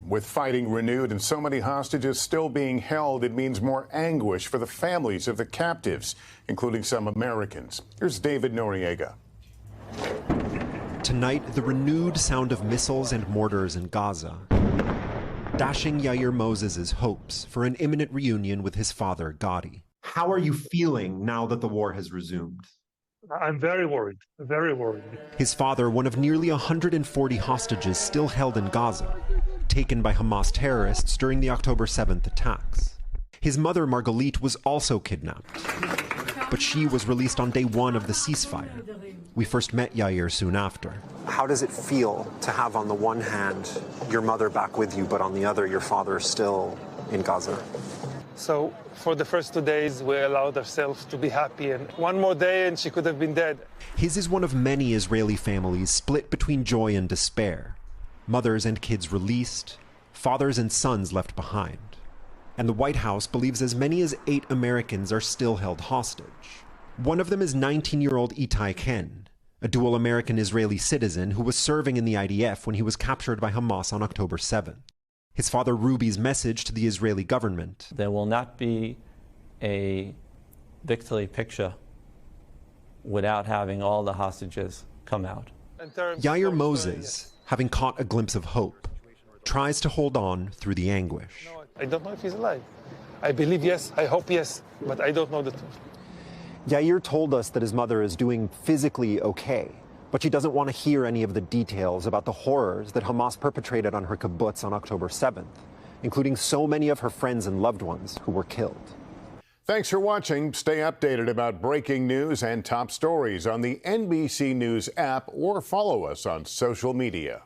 With fighting renewed and so many hostages still being held, it means more anguish for the families of the captives, including some Americans. Here's David Noriega. Tonight, the renewed sound of missiles and mortars in Gaza, dashing Yair Moses' hopes for an imminent reunion with his father, Gadi. How are you feeling now that the war has resumed? I'm very worried, very worried. His father, one of nearly 140 hostages still held in Gaza, taken by Hamas terrorists during the October 7th attacks. His mother, Margalit, was also kidnapped, but she was released on day one of the ceasefire. We first met Yair soon after. How does it feel to have, on the one hand, your mother back with you, but on the other, your father still in Gaza? So for the first 2 days, we allowed ourselves to be happy, and one more day and she could have been dead. His is one of many Israeli families split between joy and despair. Mothers and kids released, fathers and sons left behind. And the White House believes as many as 8 Americans are still held hostage. One of them is 19-year-old Itai Ken, a dual American-Israeli citizen who was serving in the IDF when he was captured by Hamas on October 7th. His father Ruby's message to the Israeli government: there will not be a victory picture without having all the hostages come out. Yair Moses, having caught a glimpse of hope, tries to hold on through the anguish. I don't know if he's alive. I believe yes, I hope yes, but I don't know the truth. Yair told us that his mother is doing physically okay, but she doesn't want to hear any of the details about the horrors that Hamas perpetrated on her kibbutz on October 7th, including so many of her friends and loved ones who were killed. Thanks for watching. Stay updated about breaking news and top stories on the NBC News app or follow us on social media.